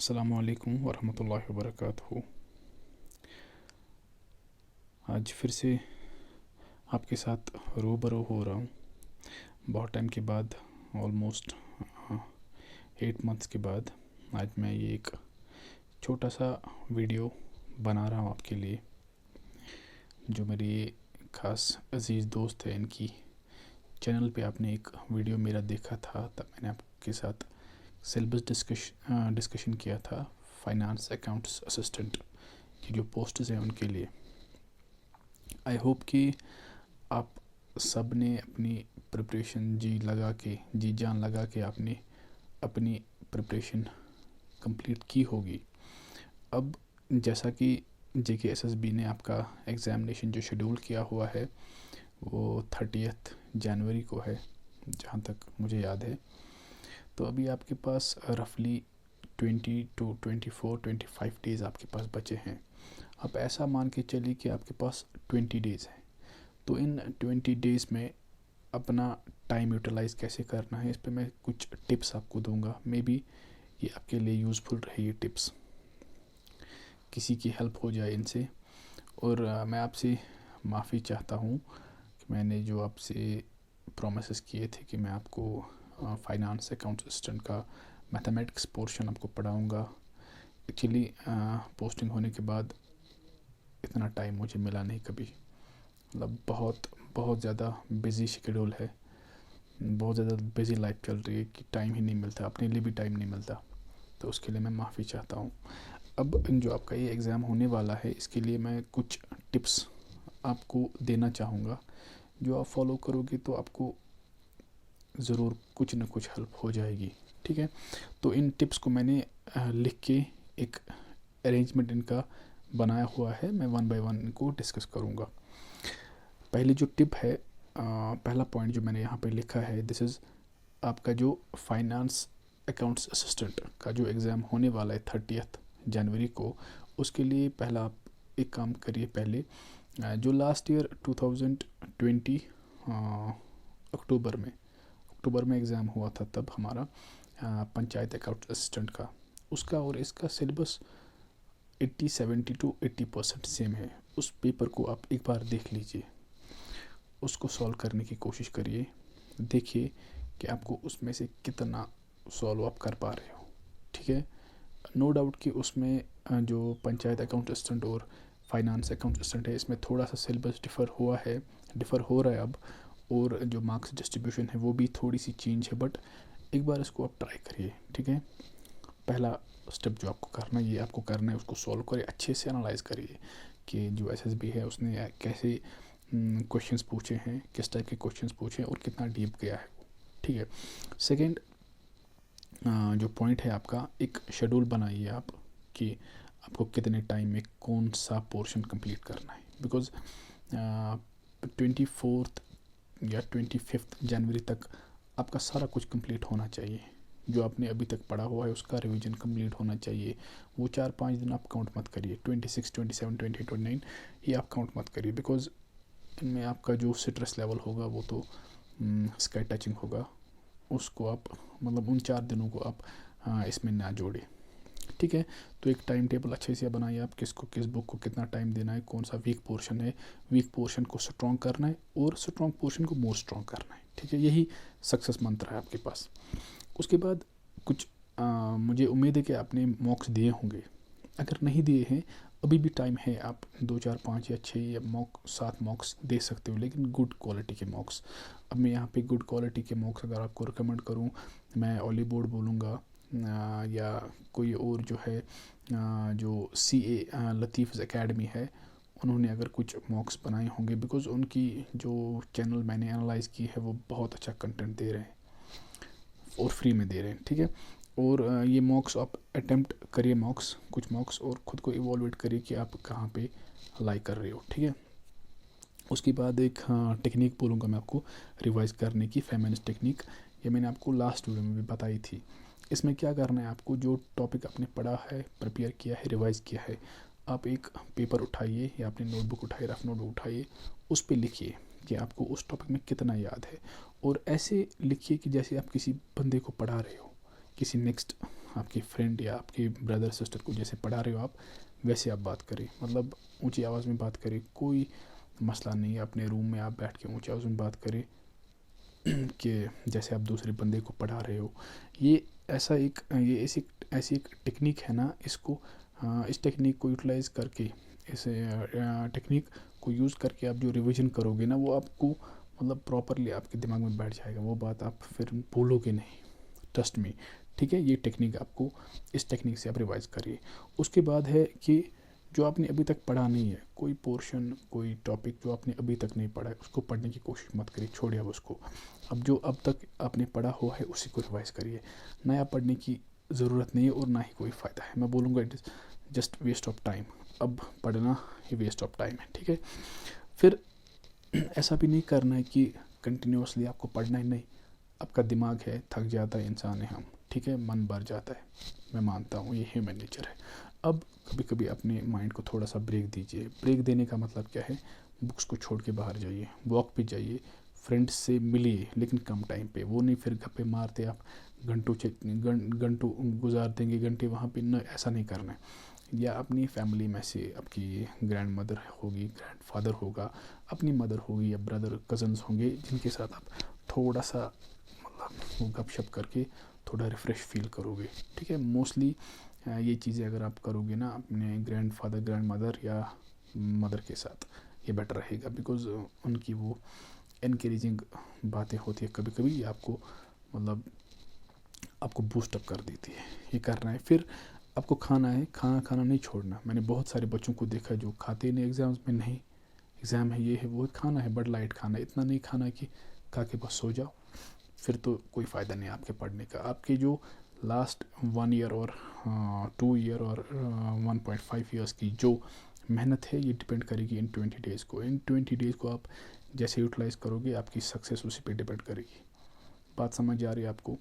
अस्सलामु अलैकुम वरहमतुल्लाहि वबरकातुहू। आज फिर से आपके साथ रूबरू हो रहा हूँ बहुत टाइम के बाद, ऑलमोस्ट 8 मंथ्स के बाद। आज मैं ये एक छोटा सा वीडियो बना रहा हूँ आपके लिए। जो मेरी ख़ास अज़ीज़ दोस्त है, इनकी चैनल पे आपने एक वीडियो मेरा देखा था, तब मैंने आपके साथ सिलेबस डिस्कशन किया था फाइनेंस अकाउंट्स असिस्टेंट की जो पोस्ट्स हैं उनके लिए। आई होप कि आप सब ने अपनी प्रिपरेशन जी जान लगा के आपने अपनी प्रिपरेशन कंप्लीट की होगी। अब जैसा कि JKSSB ने आपका एग्ज़ामिनेशन जो शेड्यूल किया हुआ है वो 30 जनवरी को है, जहाँ तक मुझे याद है। तो अभी आपके पास रफली 20 to 24-25 डेज़ आपके पास बचे हैं। आप ऐसा मान के चलिए कि आपके पास 20 डेज़ है। तो इन 20 डेज़ में अपना टाइम यूटिलाइज़ कैसे करना है, इस पे मैं कुछ टिप्स आपको दूंगा। मे बी ये आपके लिए यूज़फुल रहे, ये टिप्स किसी की हेल्प हो जाए इनसे। और मैं आपसे माफ़ी चाहता हूँ कि मैंने जो आपसे प्रोमिस किए थे कि मैं आपको फाइनेंस अकाउंट असिस्टेंट का मैथमेटिक्स पोर्शन आपको पढ़ाऊँगा। एक्चुअली पोस्टिंग होने के बाद इतना टाइम मुझे मिला नहीं कभी, मतलब बहुत ज़्यादा बिज़ी शेड्यूल है, बहुत ज़्यादा बिज़ी लाइफ चल रही है कि टाइम ही नहीं मिलता, अपने लिए भी टाइम नहीं मिलता। तो उसके लिए मैं माफ़ी चाहता हूँ। अब जो आपका ये एग्ज़ाम होने वाला है, इसके लिए मैं कुछ टिप्स आपको देना चाहूँगा, जो आप फॉलो करोगे तो आपको ज़रूर कुछ ना कुछ हेल्प हो जाएगी। ठीक है, तो इन टिप्स को मैंने लिख के एक अरेंजमेंट इनका बनाया हुआ है, मैं 1 बाय 1 इनको डिस्कस करूँगा। पहली जो टिप है, पहला पॉइंट जो मैंने यहाँ पे लिखा है, दिस इज़ आपका जो फाइनेंस अकाउंट्स असिस्टेंट का जो एग्ज़ाम होने वाला है 30 जनवरी को। उसके लिए पहला आप एक काम करिए। पहले जो लास्ट ईयर 2020 अक्टूबर में एग्ज़ाम हुआ था, तब हमारा पंचायत अकाउंट असिस्टेंट का, उसका और इसका सिलेबस 70 to 80% सेम है। उस पेपर को आप एक बार देख लीजिए, उसको सॉल्व करने की कोशिश करिए, देखिए कि आपको उसमें से कितना सॉल्व आप कर पा रहे हो। ठीक है, नो डाउट कि उसमें जो पंचायत अकाउंट असिस्टेंट और फाइनेंस अकाउंट असिस्टेंट है, इसमें थोड़ा सा सिलेबस डिफ़र हो रहा है अब, और जो मार्क्स डिस्ट्रीब्यूशन है वो भी थोड़ी सी चेंज है, बट एक बार इसको आप ट्राई करिए। ठीक है, पहला स्टेप जो आपको करना है, ये आपको करना है, उसको सॉल्व करिए, अच्छे से एनालाइज करिए कि जो SSB है उसने कैसे क्वेश्चंस पूछे हैं, किस टाइप के क्वेश्चंस पूछे हैं और कितना डीप गया है। ठीक है, सेकंड जो पॉइंट है आपका, एक शेड्यूल बनाइए आप कि आपको कितने टाइम में कौन सा पोर्शन कंप्लीट करना है। बिकॉज 24 या 25 जनवरी तक आपका सारा कुछ कंप्लीट होना चाहिए। जो आपने अभी तक पढ़ा हुआ है उसका रिवीजन कंप्लीट होना चाहिए। वो 4-5 दिन आप काउंट मत करिए, 26, 27, 28, 29 ये आप काउंट मत करिए, बिकॉज इनमें आपका जो स्ट्रेस लेवल होगा वो तो स्काई टचिंग होगा। उसको आप मतलब उन 4 दिनों को आप इसमें ना जोड़े। ठीक है, तो एक टाइम टेबल अच्छे से बनाइए आप, किसको किस बुक को कितना टाइम देना है, कौन सा वीक पोर्शन है, वीक पोर्शन को स्ट्रॉन्ग करना है और स्ट्रॉन्ग पोर्शन को मोर स्ट्रॉन्ग करना है। ठीक है, यही सक्सेस मंत्र है आपके पास। उसके बाद कुछ मुझे उम्मीद है कि आपने मॉक्स दिए होंगे। अगर नहीं दिए हैं, अभी भी टाइम है, आप 2, 4, 5 या 6 या 7 मॉक्स दे सकते हो, लेकिन गुड क्वालिटी के मॉक्स। अब मैं यहाँ पे गुड क्वालिटी के मॉक्स अगर आपको रिकमेंड करूँ, मैं ऑली बोर्ड बोलूँगा, या कोई और जो है जो CA लतीफ़ एकेडमी है, उन्होंने अगर कुछ मॉक्स बनाए होंगे, बिकॉज़ उनकी जो चैनल मैंने एनालाइज़ की है वो बहुत अच्छा कंटेंट दे रहे हैं और फ्री में दे रहे हैं। ठीक है, और ये मॉक्स आप अटेम्प्ट करिए, कुछ मॉक्स, और ख़ुद को इवॉल्वेट करिए कि आप कहाँ पे लाइक कर रहे हो। ठीक है, उसके बाद एक टेक्निक बोलूँगा मैं आपको रिवाइज़ करने की, फेमिनिस्ट टेक्निक। ये मैंने आपको लास्ट वीडियो में भी बताई थी। इसमें क्या करना है आपको, जो टॉपिक आपने पढ़ा है, प्रिपेयर किया है, रिवाइज़ किया है, आप एक पेपर उठाइए या अपनी नोटबुक उठाइए, रफ नोटबुक उठाइए, उस पर लिखिए कि आपको उस टॉपिक में कितना याद है, और ऐसे लिखिए कि जैसे आप किसी बंदे को पढ़ा रहे हो, किसी नेक्स्ट आपके फ्रेंड या आपके ब्रदर सिस्टर को जैसे पढ़ा रहे हो आप, वैसे आप बात करें, मतलब ऊंची आवाज़ में बात करें, कोई मसला नहीं है। अपने रूम में आप बैठ के ऊंची आवाज़ में बात करें कि जैसे आप दूसरे बंदे को पढ़ा रहे हो। ये ऐसी एक टेक्निक है ना, इस टेक्निक को यूटिलाइज़ करके, इस टेक्निक को यूज़ करके आप जो रिवीजन करोगे ना, वो आपको मतलब प्रॉपरली आपके दिमाग में बैठ जाएगा, वो बात आप फिर भूलोगे नहीं, ट्रस्ट मी। ठीक है, ये टेक्निक आपको, इस टेक्निक से आप रिवाइज करिए। उसके बाद है कि जो आपने अभी तक पढ़ा नहीं है, कोई पोर्शन, कोई टॉपिक जो आपने अभी तक नहीं पढ़ा है, उसको पढ़ने की कोशिश मत करिए, छोड़िए अब उसको। अब जो अब तक आपने पढ़ा हुआ है उसी को रिवाइज करिए। नया पढ़ने की ज़रूरत नहीं है और ना ही कोई फ़ायदा है। मैं बोलूँगा it is just waste of time. अब पढ़ना ही वेस्ट ऑफ टाइम है। ठीक है, फिर ऐसा भी नहीं करना है कि कंटिन्यूसली आपको पढ़ना ही नहीं। आपका दिमाग है, थक जाता है, इंसान है हम, ठीक है, मन भर जाता है, मैं मानता हूँ, ये ह्यूमन नेचर है। अब कभी कभी अपने माइंड को थोड़ा सा ब्रेक दीजिए। ब्रेक देने का मतलब क्या है, बुक्स को छोड़ के बाहर जाइए, वॉक पे जाइए, फ्रेंड्स से मिलिए, लेकिन कम टाइम पे। वो नहीं फिर गप्पे मारते आप घंटों गुजार देंगे, घंटे वहाँ पे, न, ऐसा नहीं करना है। या अपनी फैमिली में से आपकी ग्रैंड मदर होगी, ग्रैंड फादर होगा, अपनी मदर होगी या ब्रदर कज़न्स होंगे, जिनके साथ आप थोड़ा सा मतलब वो गपशप करके थोड़ा रिफ़्रेश फील करोगे। ठीक है, मोस्टली ये चीज़ें अगर आप करोगे ना अपने ग्रैंड फादर, ग्रैंड मदर या मदर के साथ, ये बेटर रहेगा, बिकॉज़ उनकी वो इनकरेजिंग बातें होती है कभी कभी, आपको मतलब आपको बूस्ट अप कर देती है। ये करना है। फिर आपको खाना है, खाना नहीं छोड़ना। मैंने बहुत सारे बच्चों को देखा जो खाते नहीं एग्ज़ाम्स में, नहीं एग्ज़ाम है, ये है, वो खाना है, बट लाइट खाना, इतना नहीं खाना कि खा के बस सो जाओ, फिर तो कोई फ़ायदा नहीं आपके पढ़ने का। आपके जो लास्ट 1 ईयर और 2 ईयर और 1.5 ईयर्स की जो मेहनत है, ये डिपेंड करेगी इन 20 डेज़ को। इन 20 डेज़ को आप जैसे यूटिलाइज़ करोगे, आपकी सक्सेस उसी पे डिपेंड करेगी। बात समझ आ रही है आपको?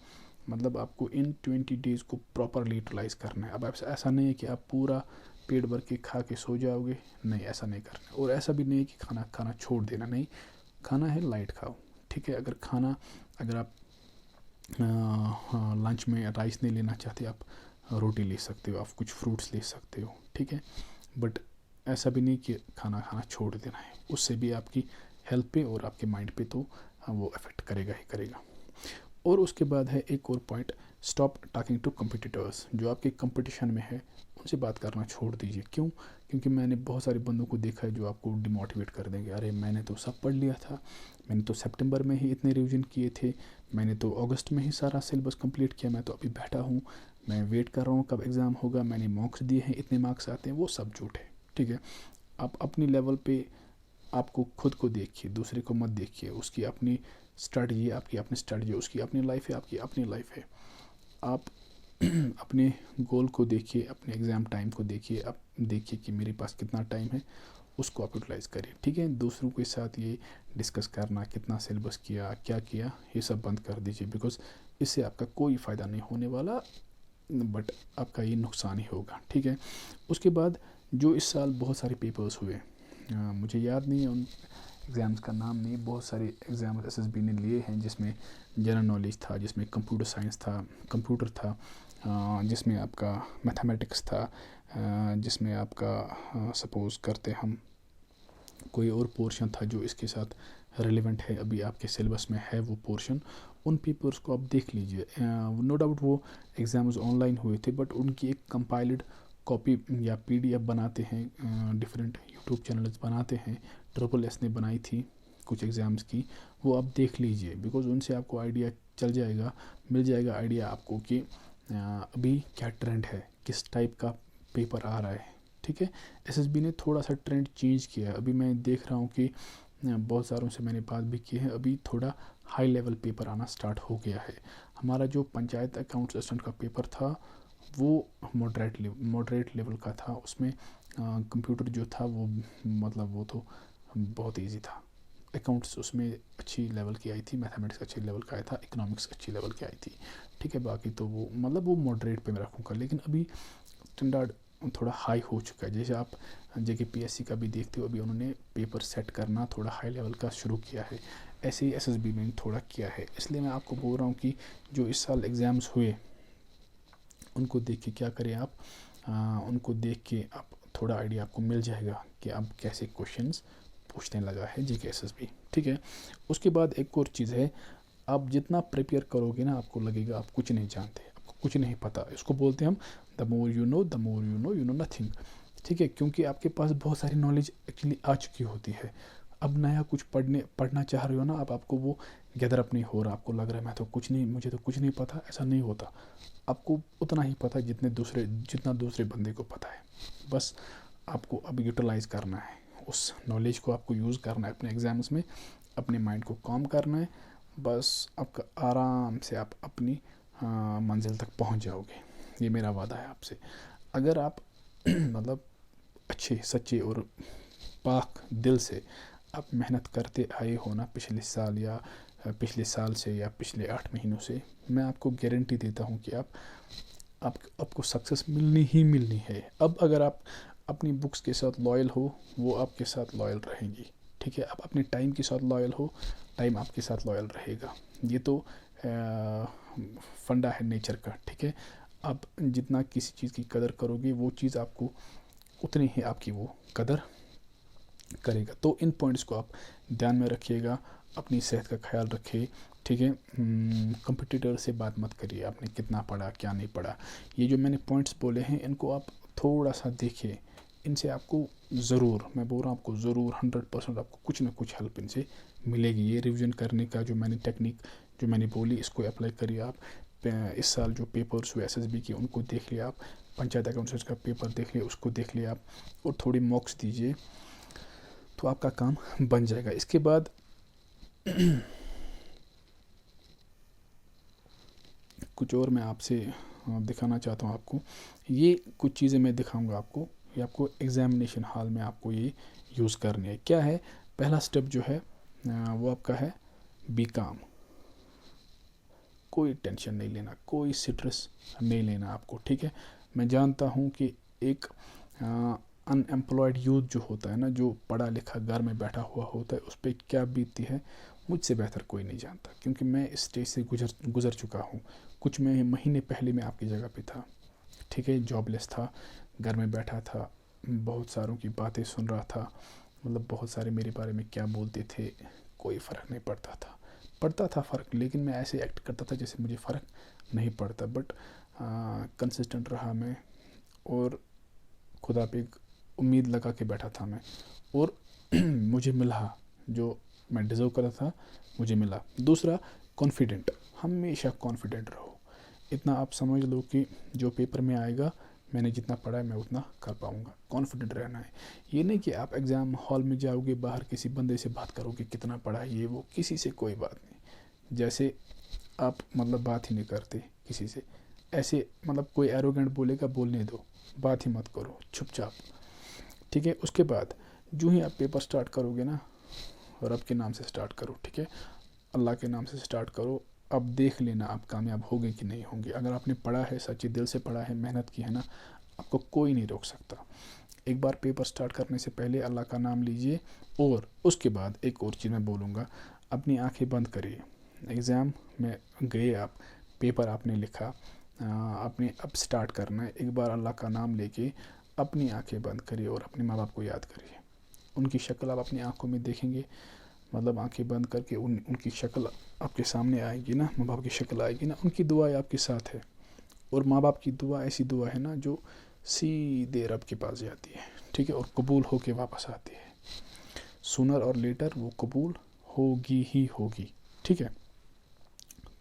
मतलब आपको इन 20 डेज़ को प्रॉपरली यूटिलाइज़ करना है। अब ऐसा नहीं है कि आप पूरा पेट भर के खा के सो जाओगे, नहीं, ऐसा नहीं करना। और ऐसा भी नहीं है कि खाना छोड़ देना, नहीं, खाना है लाइट खाओ। ठीक है, अगर आप लंच में राइस नहीं लेना चाहते, आप रोटी ले सकते हो, आप कुछ फ्रूट्स ले सकते हो। ठीक है, बट ऐसा भी नहीं कि खाना छोड़ देना है, उससे भी आपकी हेल्थ पे और आपके माइंड पे तो वो अफेक्ट करेगा ही करेगा। और उसके बाद है एक और point, stop talking to competitors. जो आपके कंपटीशन में है उनसे बात करना छोड़ दीजिए। क्यों? क्योंकि मैंने बहुत सारे बंदों को देखा है जो आपको डिमोटिवेट कर देंगे। अरे मैंने तो सब पढ़ लिया था, मैंने तो सितंबर में ही इतने रिवीजन किए थे, मैंने तो अगस्त में ही सारा सिलेबस कंप्लीट किया, मैं तो अभी बैठा हूँ, मैं वेट कर रहा हूँ कब एग्ज़ाम होगा, मैंने मॉक्स दिए हैं, इतने मार्क्स आते हैं। वो सब झूठ है। ठीक है, आप अपनी लेवल पे आपको खुद को देखिए, दूसरे को मत देखिए। उसकी अपनी स्ट्रेटजी है, आपकी अपनी स्ट्रेटजी है, उसकी अपनी लाइफ है, आपकी अपनी लाइफ है। आप अपने गोल को देखिए, अपने एग्ज़ाम टाइम को देखिए, आप देखिए कि मेरे पास कितना टाइम है, उसको आप यूटिलाइज़ करिए। ठीक है, दूसरों के साथ ये डिस्कस करना, कितना सिलेबस किया, क्या किया, ये सब बंद कर दीजिए, बिकॉज इससे आपका कोई फ़ायदा नहीं होने वाला, बट आपका ये नुकसान ही होगा। ठीक है, उसके बाद जो इस साल बहुत सारे पेपर्स हुए, मुझे याद नहीं है उन एग्ज़ाम्स का नाम नहीं, बहुत सारे एग्ज़ाम एसएसबी ने लिए हैं, जिसमें जनरल नॉलेज था, जिसमें कंप्यूटर साइंस था, कंप्यूटर था, जिसमें आपका मैथमेटिक्स था, जिसमें आपका सपोज़ करते हम कोई और पोर्शन था जो इसके साथ रेलिवेंट है, अभी आपके सिलेबस में है वो पोर्शन। उन पेपर्स को आप देख लीजिए। नो डाउट वो एग्ज़ाम्स ऑनलाइन हुए थे, बट उनकी एक कंपाइल्ड कॉपी या पीडीएफ बनाते हैं, डिफरेंट यूट्यूब चैनल्स बनाते हैं, SSS ने बनाई थी कुछ एग्ज़ाम्स की, वो आप देख लीजिए, बिकॉज उनसे आपको आइडिया चल जाएगा, मिल जाएगा आइडिया आपको कि अभी क्या ट्रेंड है, किस टाइप का पेपर आ रहा है। ठीक है, एसएसबी ने थोड़ा सा ट्रेंड चेंज किया है। अभी मैं देख रहा हूँ कि बहुत सारों से मैंने बात भी की है, अभी थोड़ा हाई लेवल पेपर आना स्टार्ट हो गया है। हमारा जो पंचायत अकाउंट असिस्टेंट का पेपर था वो मॉडरेट लेवल का था, उसमें कंप्यूटर जो था वो मतलब वो तो बहुत इजी था। अकाउंट्स उसमें अच्छी लेवल की आई थी, मैथमेटिक्स अच्छी लेवल का आया था, इकोनॉमिक्स अच्छी लेवल की आई थी। ठीक है, बाकी तो वो मतलब वो मॉडरेट पे मैं रखूँगा, लेकिन अभी स्टैंडर्ड थोड़ा हाई हो चुका है। जैसे आप JKPSC का भी देखते हो, अभी उन्होंने पेपर सेट करना थोड़ा हाई लेवल का शुरू किया है, ऐसे ही SSB ने थोड़ा किया है। इसलिए मैं आपको बोल रहा हूँ कि जो इस साल एग्ज़ाम्स हुए उनको देख के क्या करें आप, उनको देख के आप थोड़ा आइडिया आपको मिल जाएगा कि अब कैसे क्वेश्चंस पूछने लगा है जीके एसएसबी। ठीक है, उसके बाद एक और चीज़ है, आप जितना प्रिपेयर करोगे ना आपको लगेगा आप कुछ नहीं जानते, आपको कुछ नहीं पता। इसको बोलते हैं हम the more you know you know nothing. ठीक है, क्योंकि आपके पास बहुत सारी नॉलेज एक्चुअली आ चुकी होती है। अब नया कुछ पढ़ना चाह रहे हो ना, अब आपको वो गैदर अप नहीं हो रहा, आपको लग रहा है मुझे तो कुछ नहीं पता। ऐसा नहीं होता, आपको उतना ही पता जितना दूसरे बंदे को पता है। बस आपको अब यूटिलाइज करना है, उस नॉलेज को आपको यूज़ करना है अपने एग्ज़ाम्स में, अपने माइंड को काम करना है। बस आपका आराम से आप अपनी मंजिल तक पहुंच जाओगे, ये मेरा वादा है आपसे। अगर आप मतलब अच्छे सच्चे और पाक दिल से आप मेहनत करते आए हो ना पिछले साल से या पिछले 8 महीनों से, मैं आपको गारंटी देता हूँ कि आपको सक्सेस मिलनी है। अब अगर आप अपनी बुक्स के साथ लॉयल हो, वो आपके साथ लॉयल रहेंगी। ठीक है, आप अपने टाइम के साथ लॉयल हो, टाइम आपके साथ लॉयल रहेगा। ये तो फंडा है नेचर का। ठीक है, आप जितना किसी चीज़ की कदर करोगे, वो चीज़ आपको उतनी ही आपकी वो कदर करेगा। तो इन पॉइंट्स को आप ध्यान में रखिएगा, अपनी सेहत का ख्याल रखिए। ठीक है, कंपटीटर से बात मत करिए आपने कितना पढ़ा क्या नहीं पढ़ा। ये जो मैंने पॉइंट्स बोले हैं, इनको आप थोड़ा सा देखिए, इनसे आपको ज़रूर, मैं बोल रहा हूँ आपको ज़रूर 100% आपको कुछ ना कुछ हेल्प इनसे मिलेगी। ये रिवीजन करने का जो मैंने टेक्निक जो मैंने बोली, इसको अप्लाई करिए आप। इस साल जो पेपर्स हुए एसएसबी के, उनको देख लिया आप। पंचायत अकाउंटेंट्स का पेपर देख लिया, उसको देख लिया आप, और थोड़ी मॉक्स दीजिए, तो आपका काम बन जाएगा। इसके बाद कुछ और मैं आपसे दिखाना चाहता हूँ आपको। ये कुछ चीज़ें मैं दिखाऊंगा आपको, ये आपको एग्जामिनेशन हॉल में आपको ये यूज़ करनी है। क्या है, पहला स्टेप जो है वो आपका है बी काम। कोई टेंशन नहीं लेना, कोई स्ट्रेस नहीं लेना आपको। ठीक है, मैं जानता हूँ कि एक अनएम्प्लॉयड यूथ जो होता है ना, जो पढ़ा लिखा घर में बैठा हुआ होता है, उस पर क्या बीतती है मुझसे बेहतर कोई नहीं जानता, क्योंकि मैं इस स्टेज से गुजर चुका हूँ। कुछ महीने पहले मैं आपकी जगह पे था। ठीक है, जॉबलेस था, घर में बैठा था, बहुत सारों की बातें सुन रहा था, मतलब बहुत सारे मेरे बारे में क्या बोलते थे, कोई फ़र्क नहीं पड़ता था फ़र्क, लेकिन मैं ऐसे एक्ट करता था जैसे मुझे फ़र्क नहीं पड़ता। बट कंसिस्टेंट रहा मैं, और खुदा पे उम्मीद लगा के बैठा था मैं, और मुझे मिला जो मैं डिज़र्व कर रहा था, मुझे मिला। दूसरा, कॉन्फिडेंट, हमेशा कॉन्फिडेंट रहो। इतना आप समझ लो कि जो पेपर में आएगा, मैंने जितना पढ़ा है मैं उतना कर पाऊँगा। कॉन्फिडेंट रहना है। ये नहीं कि आप एग्ज़ाम हॉल में जाओगे, बाहर किसी बंदे से बात करोगे कितना पढ़ा है, ये वो, किसी से कोई बात नहीं। जैसे आप मतलब बात ही नहीं करते किसी से, ऐसे मतलब कोई एरोगेंट बोलेगा, बोलने दो, बात ही मत करो, चुपचाप। ठीक है, उसके बाद जो ही आप पेपर स्टार्ट करोगे ना, रब के नाम से स्टार्ट करो। ठीक है, अल्लाह के नाम से स्टार्ट करो। अब देख लेना आप कामयाब होंगे कि नहीं होंगे। अगर आपने पढ़ा है, सच्चे दिल से पढ़ा है, मेहनत की है ना, आपको कोई नहीं रोक सकता। एक बार पेपर स्टार्ट करने से पहले अल्लाह का नाम लीजिए, और उसके बाद एक और चीज़ मैं बोलूँगा, अपनी आंखें बंद करिए। एग्ज़ाम में गए आप, पेपर आपने लिखा, आपने अब स्टार्ट करना है। एक बार अल्लाह का नाम लेके अपनी आंखें बंद करिए और अपने माँ बाप को याद करिए। उनकी शक्ल आप अपनी आंखों में देखेंगे, मतलब आंखें बंद करके उनकी शक्ल आपके सामने आएगी ना, माँ बाप की शक्ल आएगी ना, उनकी दुआएं आपके साथ है। और माँ बाप की दुआ ऐसी दुआ है ना जो सीधे रब के पास जाती है। ठीक है, और कबूल होके वापस आती है। सूनर और लेटर वो कबूल होगी ही होगी। ठीक है,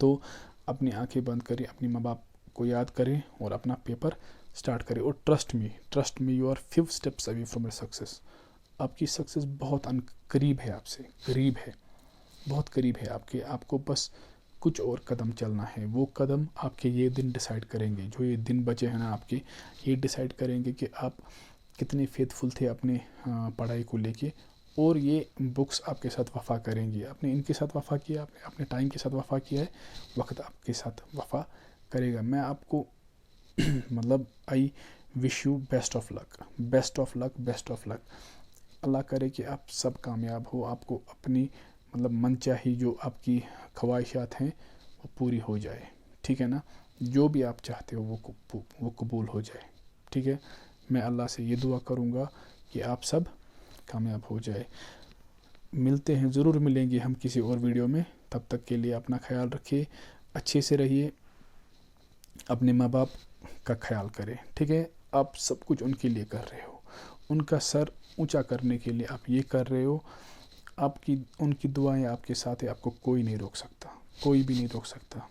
तो अपनी आंखें बंद करें, अपने माँ बाप को याद करें और अपना पेपर स्टार्ट करें। और trust me, you are 5 steps away from your success. आपकी सक्सेस बहुत करीब है, आपसे करीब है, बहुत करीब है आपके। आपको बस कुछ और कदम चलना है। वो कदम आपके ये दिन डिसाइड करेंगे, जो ये दिन बचे हैं ना आपके, ये डिसाइड करेंगे कि आप कितने फेथफुल थे अपने पढ़ाई को लेके, और ये बुक्स आपके साथ वफ़ा करेंगी। आपने इनके साथ वफ़ा किया, आपने अपने टाइम के साथ वफ़ा किया है, वक्त आपके साथ वफ़ा करेगा। मैं आपको मतलब I wish you best of luck, best of luck, best of luck. Allah करे कि आप सब कामयाब हो, आपको अपनी मतलब मनचाही जो आपकी ख्वाहिशात हैं वो पूरी हो जाए। ठीक है ना। जो भी आप चाहते हो वो कबूल हो जाए, ठीक है। मैं अल्लाह से ये दुआ करूँगा कि आप सब कामयाब हो जाए। मिलते हैं, ज़रूर मिलेंगे हम किसी और वीडियो में। तब तक के लिए अपना ख्याल रखिए, अच्छे से रहिए, अपने माँ बाप का ख्याल करें, ठीक है। आप सब कुछ उनके लिए कर रहे हो, उनका सर ऊंचा करने के लिए आप ये कर रहे हो। आपकी उनकी दुआएं आपके साथ है, आपको कोई नहीं रोक सकता, कोई भी नहीं रोक सकता।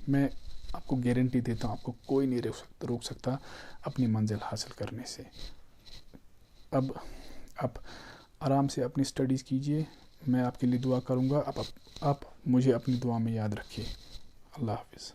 मैं आपको गारंटी देता हूँ, आपको कोई नहीं रोक सकता अपनी मंजिल हासिल करने से। अब आप आराम से अपनी स्टडीज़ कीजिए, मैं आपके लिए दुआ करूँगा। आप मुझे अपनी दुआ में याद रखिए। अल्लाह हाफिज़।